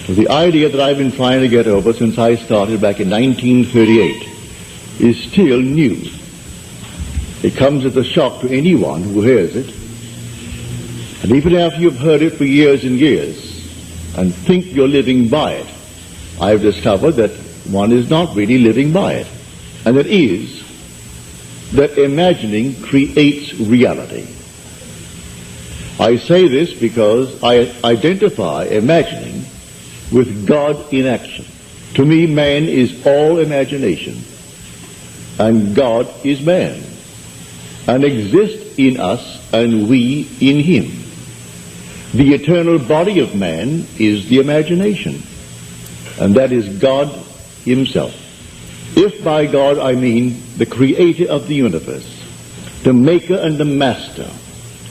The idea that I've been trying to get over since I started back in 1938 is still new. It comes as a shock to anyone who hears it. And even after you've heard it for years and years and think you're living by it, I've discovered that one is not really living by it. And it is that imagining creates reality. I say this because I identify imagining with God in action. To me, man is all imagination, and God is man, and exists in us and we in him. The eternal body of man is the imagination, and that is God himself. If by God I mean the creator of the universe, the maker and the master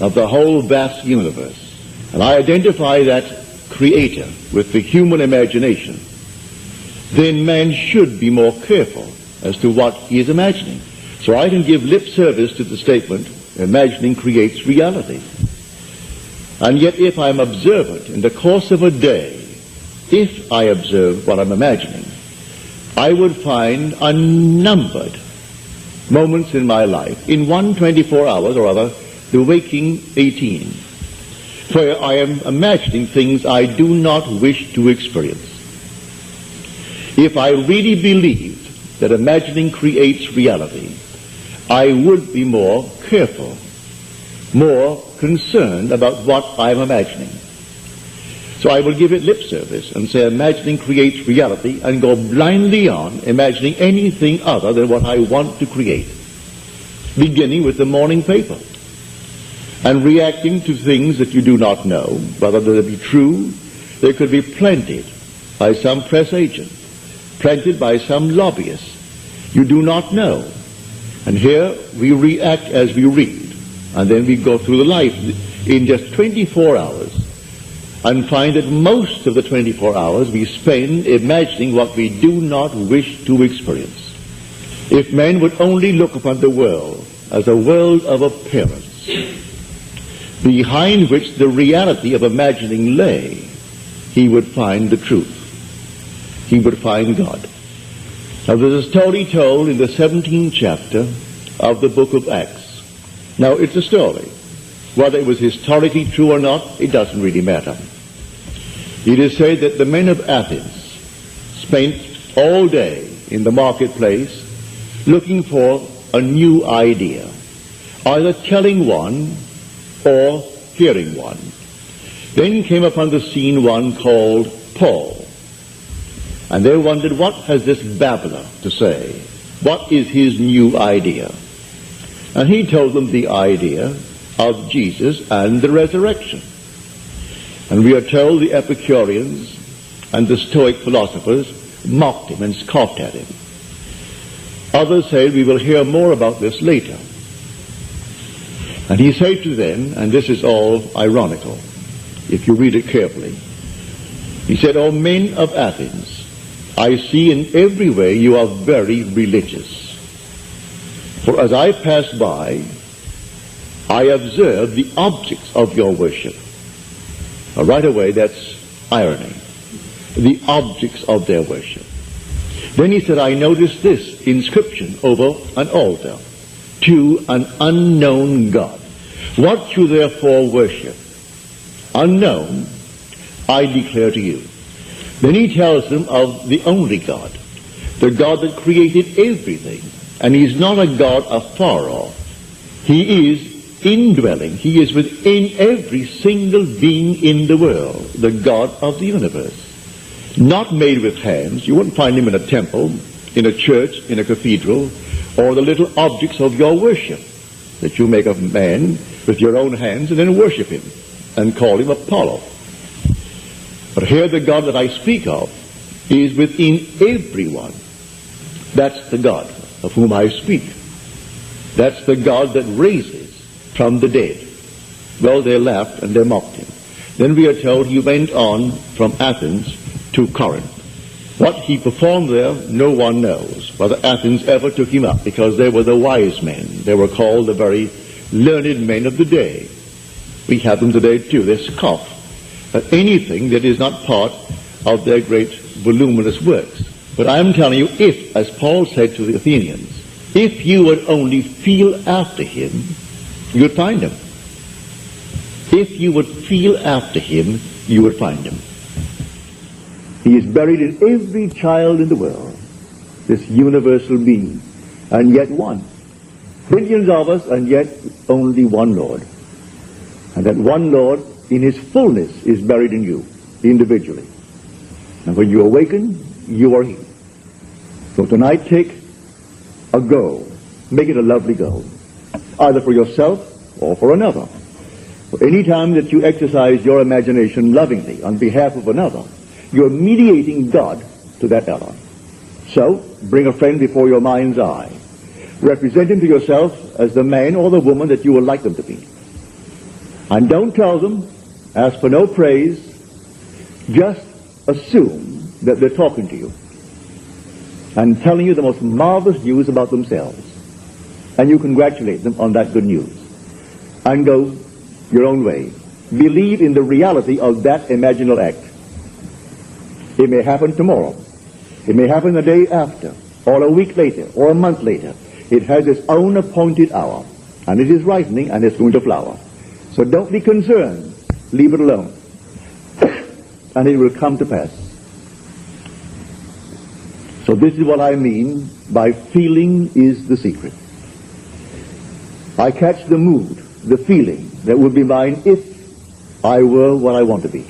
of the whole vast universe, and I identify that creator with the human imagination, then man should be more careful as to what he is imagining. So I can give lip service to the statement, imagining creates reality. And yet if I'm observant in the course of a day, if I observe what I'm imagining, I would find unnumbered moments in my life, in 124 hours, or rather, the waking 18, where I am imagining things I do not wish to experience. If I really believed that imagining creates reality, I would be more careful, more concerned about what I'm imagining. So I will give it lip service and say imagining creates reality and go blindly on imagining anything other than what I want to create, beginning with the morning paper and reacting to things that you do not know, whether they be true. They could be planted by some press agent, planted by some lobbyist. You do not know. And here we react as we read, and then we go through the life in just 24 hours and find that most of the 24 hours we spend imagining what we do not wish to experience. If man would only look upon the world as a world of appearance, behind which the reality of imagining lay, he would find the truth. He would find God. Now this is totally told in the 17th chapter of the book of Acts. Now it's a story. Whether it was historically true or not, it doesn't really matter. It is said that the men of Athens spent all day in the marketplace looking for a new idea, either telling one or hearing one. Then came upon the scene one called Paul, and they wondered, what has this babbler to say? What is his new idea? And he told them the idea of Jesus and the resurrection. And we are told the Epicureans and the Stoic philosophers mocked him and scoffed at him. Others said, we will hear more about this later. And he said to them, and this is all ironical, if you read it carefully, he said, O men of Athens, I see in every way you are very religious. For as I passed by, I observed the objects of your worship. Now, right away, that's irony. The objects of their worship. Then he said, I noticed this inscription over an altar, to an unknown God. What you therefore worship, unknown, I declare to you. Then he tells them of the only God, the God that created everything. And he's not a God afar off. He is indwelling. He is within every single being in the world, the God of the universe. Not made with hands. You won't find him in a temple, in a church, in a cathedral, or the little objects of your worship that you make of man with your own hands and then worship him and call him Apollo. But here the God that I speak of is within everyone. That's the God of whom I speak. That's the God that raises from the dead. Well, they laughed and they mocked him. Then we are told he went on from Athens to Corinth. What he performed there, no one knows. Whether Athens ever took him up, because they were the wise men. They were called the very learned men of the day. We have them today too. They scoff at anything that is not part of their great voluminous works. But I am telling you, if, as Paul said to the Athenians, if you would only feel after him, you'd find him. If you would feel after him, you would find him. He is buried in every child in the world, this universal being, and yet one. Billions of us, and yet only one Lord. And that one Lord, in his fullness, is buried in you, individually. And when you awaken, you are he. So tonight, take a go. Make it a lovely go. Either for yourself or for another. For any time that you exercise your imagination lovingly on behalf of another, you're mediating God to that other. So, bring a friend before your mind's eye. Represent him to yourself as the man or the woman that you would like them to be. And don't tell them, ask for no praise, just assume that they're talking to you and telling you the most marvelous news about themselves. And you congratulate them on that good news. And go your own way. Believe in the reality of that imaginal act. It may happen tomorrow. It may happen the day after, or a week later, or a month later. It has its own appointed hour, and it is ripening, and it's going to flower. So don't be concerned. Leave it alone. And it will come to pass. So this is what I mean by feeling is the secret. I catch the mood, the feeling that would be mine if I were what I want to be.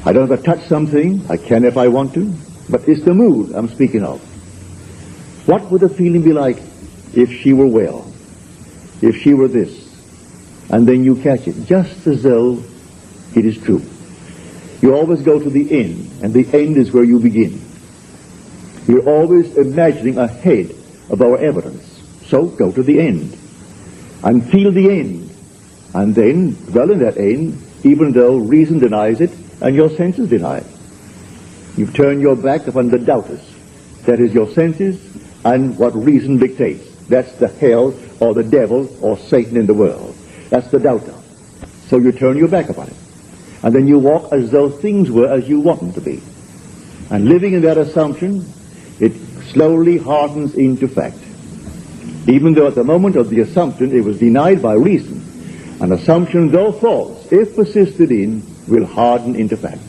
I don't have to touch something. I can if I want to. But it's the mood I'm speaking of. What would the feeling be like if she were well? If she were this? And then you catch it, just as though it is true. You always go to the end, and the end is where you begin. We're always imagining ahead of our evidence. So go to the end, and feel the end, and then dwell in that end, even though reason denies it, and your senses deny it. You've turned your back upon the doubters. That is your senses, and what reason dictates. That's the hell, or the devil, or Satan in the world. That's the doubter. So you turn your back upon it. And then you walk as though things were as you want them to be. And living in that assumption, it slowly hardens into fact. Even though at the moment of the assumption it was denied by reason, an assumption, though false, if persisted in, will harden into fact.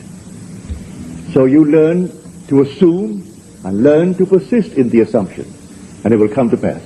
So you learn to assume and learn to persist in the assumption, and it will come to pass.